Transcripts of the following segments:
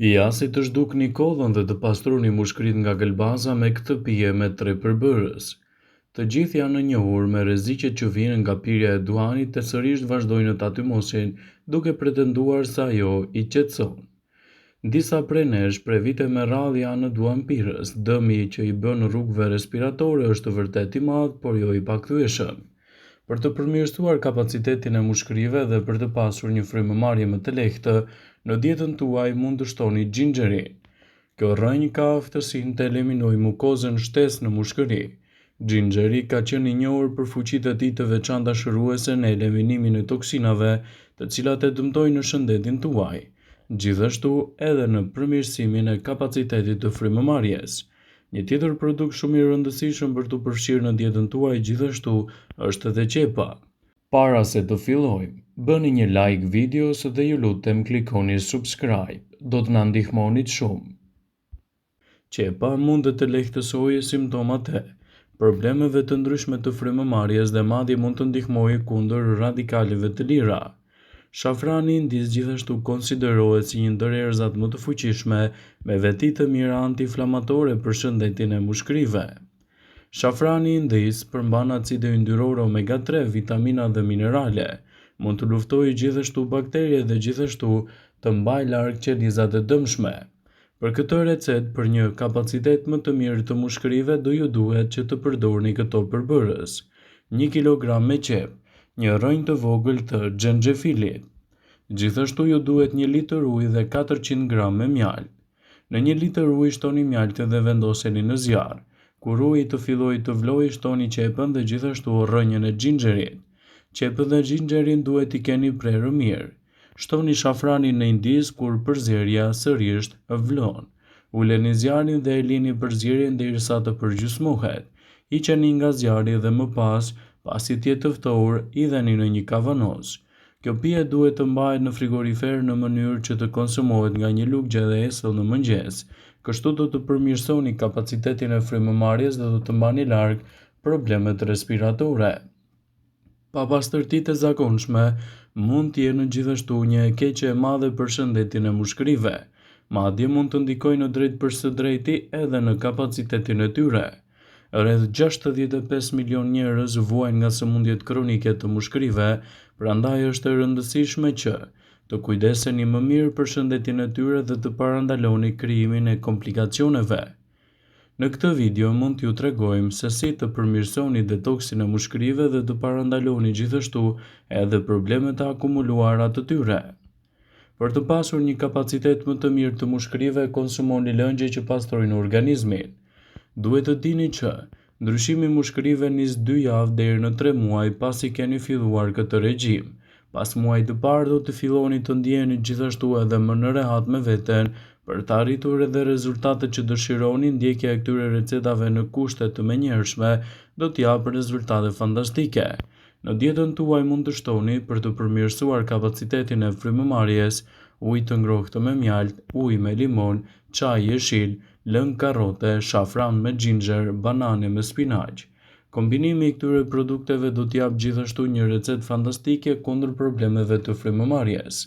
Ja si të zhdukni kodhën dhe të pastruni mushkëritë nga gëlbaza me këtë pije me 3 përbërës. Të gjithë janë në njohur me rreziqet që vijnë nga pirja e duanit e sërish vazhdojnë të atymosin duke pretenduar se ajo i qetëson. Disa prej nesh prej vite me radhë janë në duanpirës, dëmi që i bën rrugëve respiratore është vërtet i madh, por jo i pakthyeshëm. Për të përmirësuar kapacitetin e mushkërive dhe për të pasur një frymëmarrje më të lehtë, në dietën tuaj mund të shtoni xhinxherin. Kjo rrënjë ka aftësinë të eliminojë mukozën shtesë në mushkëri. Xhinxheri ka qenë i njohur për fuqitë e tij të veçanta shëruese në eliminimin e toksinave, të cilat e dëmtojnë në shëndetin tuaj. Gjithashtu edhe në përmirësimin e kapacitetit të frymëmarrjes. Një tjetër produkt shumë i rëndësishëm për të përfshirë në dietën tuaj gjithashtu është edhe qepa. Para se të fillojmë, bëni një like videos dhe ju lutem klikoni subscribe, do të na ndihmonit shumë. Qepa mund të lehtësojë simptomat e problemeve të ndryshme të frymëmarrjes dhe madje mund të ndihmojë kundër radikaleve të lira. Shafrani indis gjithashtu konsiderohet si një ndër erëzat më të fuqishme me veti të mira anti-inflamatore për shëndetin e mushkërive. Shafrani indis përmban acide yndyrore omega-3, vitamina dhe minerale, mund të luftojë gjithashtu bakterie dhe gjithashtu të mbajë larg qelizat e dëmshme. Për këtë recetë për një kapacitet më të mirë të mushkërive do ju duhet që të përdorni këto përbërës: 1 kg me qepë, një rrënjë të vogël të xhenxhefilit. Gjithashtu ju duhet 1 litër ujë dhe 400 gram me mjaltë. Në 1 litër ujë shtoni mjaltin dhe vendoseni në zjarr. Kur uji të fillojë të vlojë, shtoni qepën dhe gjithashtu rrënjën e xhinxherit. Qepën dhe xhinxherin duhet t'i keni prerë mirë. Shtoni shafranin në indis kur përzierja sërish vlon. Uleni zjarrin dhe e lini përzierjen derisa të përgjysmohet. Hiqeni nga zjarri dhe më pas, pasi të jetë të ftohur, hidheni në një kavanoz. Kjo pije duhet të mbahet në frigorifer në mënyrë që të konsumohet nga një lugje dhe esëll në mëngjes. Kështu do të përmirësoni kapacitetin e frymëmarrjes dhe do të mbani larg problemet respiratore. Papastërtitë e zakonshme mund të jenë gjithashtu një e keqe e madhe për shëndetin e mushkërive. Madje mund të ndikojnë në drejt për së drejti edhe në kapacitetin e tyre. Rreth 65 milion njerëz vuajnë nga sëmundjet kronike të mushkërive, prandaj është e rëndësishme që të kujdeseni më mirë për shëndetin e tyre dhe të parandaloni krijimin e komplikacioneve. Në këtë video mund t'ju tregojmë se si të përmirësoni detoksin e mushkërive dhe të parandaloni gjithashtu edhe problemet e akumuluara të tyre. Për të pasur një kapacitet më të mirë të mushkërive, konsumoni lëngje që pastrojnë organizmin. Duhet të dini që ndryshimi i mushkërive nis 2 javë deri në 3 muaj pasi keni filluar këtë regjim. Pas muajit të parë do të filloni të ndjeni gjithashtu edhe më në rehat me veten. Për të arritur edhe rezultatet që dëshironi, ndjekja e këtyre recetave në kushte të menjëhershme do të japë rezultate fantastike. Në dietën tuaj mund të shtoni për të përmirësuar kapacitetin e frymëmarrjes ujë të ngrohtë me mjaltë, ujë me limon, çaj jeshil, lëng karrote, shafran me xhinxher, banane me spinaq. Kombinimi i këtyre produkteve do të japë gjithashtu një recetë fantastike kundër problemeve të frymëmarrjes.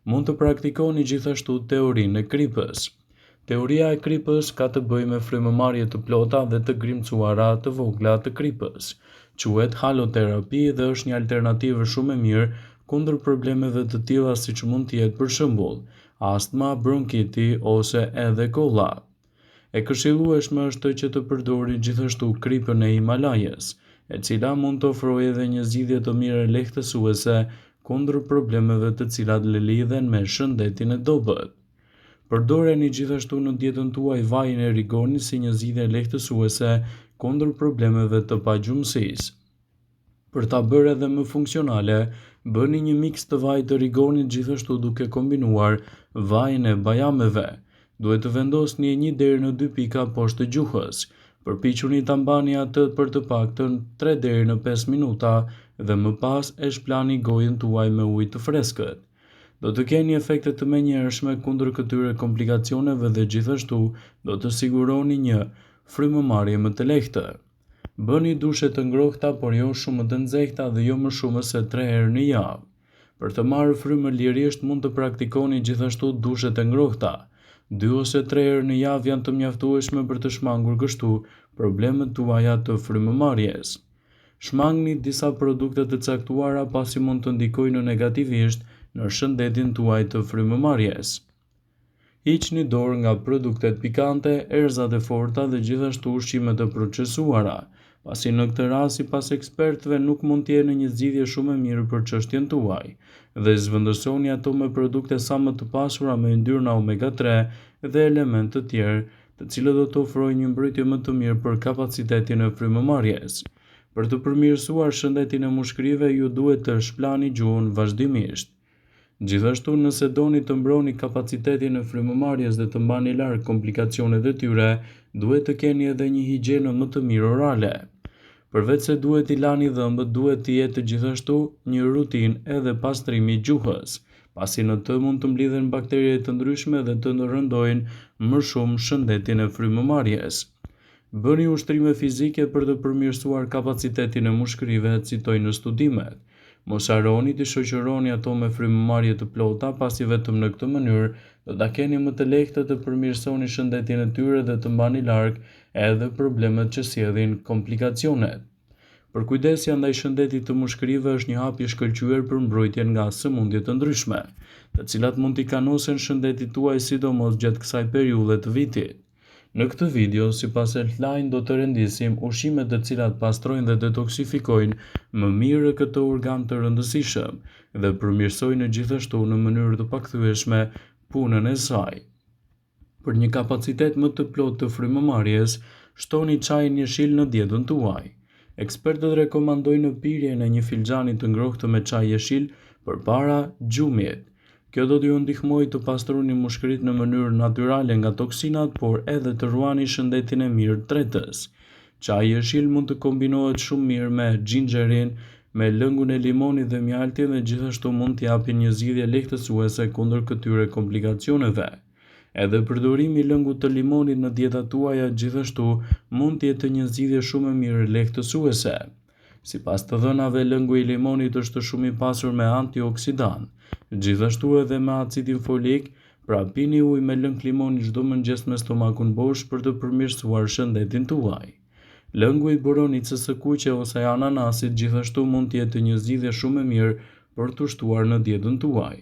Mund të praktikoni gjithashtu teorinë e kripës. Teoria e kripës ka të bëjë me frymëmarrje të plota dhe të grimcuara të vogla të kripës. Quhet haloterapi dhe është një alternativë shumë e mirë kundër problemeve të tilla siç mund të jetë për shembull astma, bronkiti ose edhe kolla. E këshillueshme është që të përdorni gjithashtu kripën e Himalajës, e cila mund të ofrojë edhe një zgjidhje të mirë lehtësuese kundër problemeve të cilat lidhen me shëndetin e dobët. Përdoreni gjithashtu në dietën tuaj vajin e rigonit si një zgjidhje lehtësuese kundër problemeve të pagjumësisë. Për ta bërë edhe më funksionale, bëni një miks të vajit të rigonit gjithashtu duke kombinuar vajin e bajameve. Duhet të vendosni 1 deri në 2 pika poshtë gjuhës. Përpiquni ta mbani atë për të paktën 3 deri në 5 minuta dhe më pas e shplani gojën tuaj me ujë të freskët. Do të keni efekte të menjëhershme kundër këtyre komplikacioneve dhe gjithashtu do të siguroni një frymëmarrje më të lehtë. Bëni dushe të ngrohta por jo shumë të nxehta dhe jo më shumë se 3 herë në javë. Për të marrë frymë lirisht mund të praktikoni gjithashtu dushet e ngrohta. 2 ose 3 herë në javë janë të mjaftueshme për të shmangur kështu problemet tuaja të frymëmarrjes. Shmangni disa produkte të caktuara pasi mund të ndikojnë negativisht në shëndetin tuaj të frymëmarrjes. Hiqni dorë nga produktet pikante, erëzat e forta dhe gjithashtu ushqimet e procesuara, pasi në këtë rast sipas ekspertëve nuk mund të jenë një zgjidhje shumë e mirë për çështjen tuaj, dhe zvendosoni ato me produkte sa më të pasura me yndyrna omega-3 dhe elementë të tjerë, të cilët do të ofrojnë një mbrojtje më të mirë për kapacitetin e frymëmarrjes. Për të përmirësuar shëndetin e mushkërive, ju duhet të shplani gjuhën vazhdimisht. Gjithashtu, nëse doni të mbroni kapacitetin e frymëmarrjes dhe të mbani larg komplikacionet e tyre, duhet të keni edhe një higjenë më të mirë orale. Përveç se duhet i lani dhëmbët, duhet të jetë gjithashtu një rutinë edhe pastrimi i gjuhës, pasi në të mund të mblidhen bakterie të ndryshme dhe të rëndojnë më shumë shëndetin e frymëmarrjes. Bëni ushtrime fizike për të përmirësuar kapacitetin e mushkërive, citoj në studimet. Mos harroni të shoqëroni ato me frymëmarrje të plota, pasi vetëm në këtë mënyrë do ta keni më të lehtë të përmirësoni shëndetin e tyre dhe të mbani larg edhe problemet që sjellin komplikacionet. Përkujdesja ndaj shëndetit të mushkërive është një hap i shkëlqyer për mbrojtjen nga sëmundje të ndryshme, të cilat mund t'i kanosen shëndetit tuaj sidomos gjatë kësaj periudhe të vitit. Në këtë video, sipas Healthline, do të rendisim ushqimet të cilat pastrojnë dhe detoksifikojnë më mirë këtë organ të rëndësishëm dhe përmirësojnë gjithashtu në mënyrë të pakthyeshme punën e saj. Për një kapacitet më të plotë të frymëmarrjes, shtoni çajin jeshil në dietën tuaj. Ekspertët rekomandojnë pirjen e një filxhani të ngrohtë me çaj jeshil përpara gjumit. Kjo do t'ju ndihmojë të pastroni mushkëritë në mënyrë natyrale nga toksinat, por edhe të ruani shëndetin e mirë tretës. Çaji jeshil mund të kombinohet shumë mirë me xhinxherin, me lëngun e limonit dhe mjaltin dhe gjithashtu mund t'i japë një zgjidhje lehtësuese kundër këtyre komplikacioneve. Edhe përdorimi i lëngut të limonit në dietat tuaja gjithashtu mund të jetë një zgjidhje shumë e mirë lehtësuese. Sipas të dhënave, lëngu i limonit është shumë i pasur me antioksidant, gjithashtu edhe me acidin folik, pra pini ujë me lëng limoni çdo mëngjes me stomakun bosh për të përmirësuar shëndetin tuaj. Lëngu i borovicës së kuqe ose ananasit gjithashtu mund të jetë një zgjidhje shumë e mirë për të shtuar në dietën tuaj.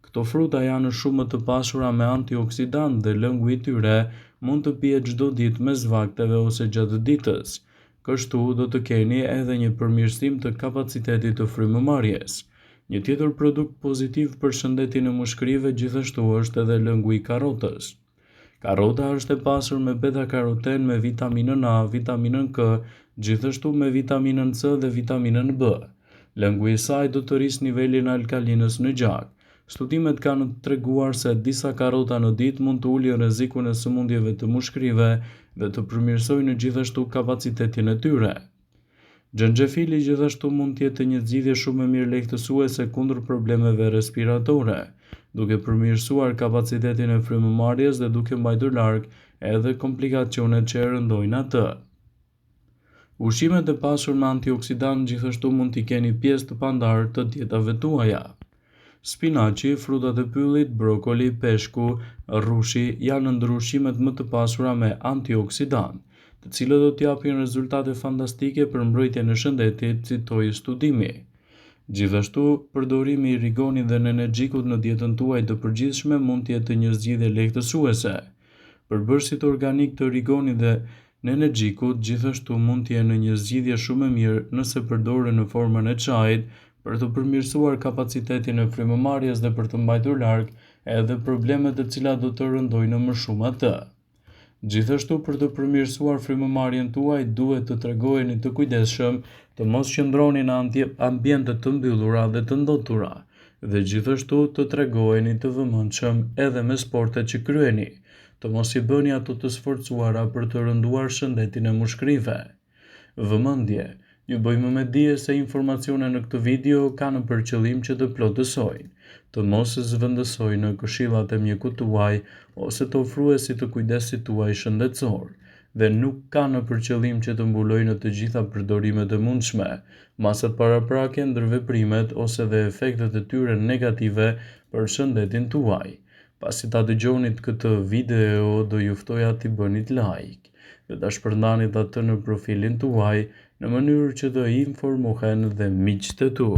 Këto fruta janë shumë të pasura me antioksidant dhe lëngu i tyre mund të pihet çdo ditë mes vakteve ose gjatë ditës. Kështu do të keni edhe një përmirësim të kapacitetit të frymëmarrjes. Një tjetër produkt pozitiv për shëndetin e mushkërive gjithashtu është edhe lëngu i karrotës. Karrota është e pasur me beta-karoten, me vitaminën A, vitaminën K, gjithashtu me vitaminën C dhe vitaminën B. Lëngu i saj do të rrisë nivelin e alkalinës në gjak. Studimet kanë treguar se disa karrota në ditë mund të ulin rrezikun e sëmundjeve të mushkërive dhe të përmirësojnë gjithashtu kapacitetin e tyre. Xhenxhefili gjithashtu mund të jetë një zgjidhje shumë e mirë lehtësuese kundër problemeve respiratore, duke përmirësuar kapacitetin e frymëmarrjes dhe duke mbajtur larg edhe komplikacionet që e rëndojnë atë. Ushqimet e pasur me antioksidant gjithashtu mund t'i keni pjesë të pandarë të dietave tuaja. Spinaçi, frutat e pyllit, brokoli, peshku, rrushi janë ndër ushqimet më të pasura me antioksidant, të cilët do të japin rezultate fantastike për mbrojtjen e shëndetit, citoi studimi. Gjithashtu, përdorimi i rigonit dhe energjikut në dietën tuaj të përgjithshme mund të jetë një zgjidhje lehtësuese. Përbërësit organik të rigonit dhe energjikut gjithashtu mund të jenë një zgjidhje shumë e mirë nëse përdoren në formën e çajit, për të përmirësuar kapacitetin e frymëmarrjes dhe për të mbajtur larg edhe problemet të cilat do të rëndojnë më shumë atë. Gjithashtu, për të përmirësuar frymëmarrjen tuaj, duhet të tregojeni të kujdesshëm, të mos qëndroni në ambiente të mbyllura dhe të ndotura, dhe gjithashtu të tregojeni të vëmendshëm edhe me sportet që kryeni, të mos i bëni ato të sforcuara për të rënduar shëndetin e mushkërive. Vëmendje. Ju bëjmë me dije se informacione në këtë video kanë për qëllim që të plotësojnë, të mos zvendësojnë këshillat e mjekut tuaj ose të ofruesit të kujdesit tuaj shëndetësor, dhe nuk kanë për qëllim që të mbulojnë të gjitha përdorimet e mundshme, masat paraprake, ndërveprimet ose dhe efektet e tyre negative për shëndetin tuaj. Pasi ta dëgjonit këtë video, do ju ftoja t'i bënit like dhe ta shpërndanit atë në profilin tuaj në mënyrë që të informohen dhe miqtë e tu.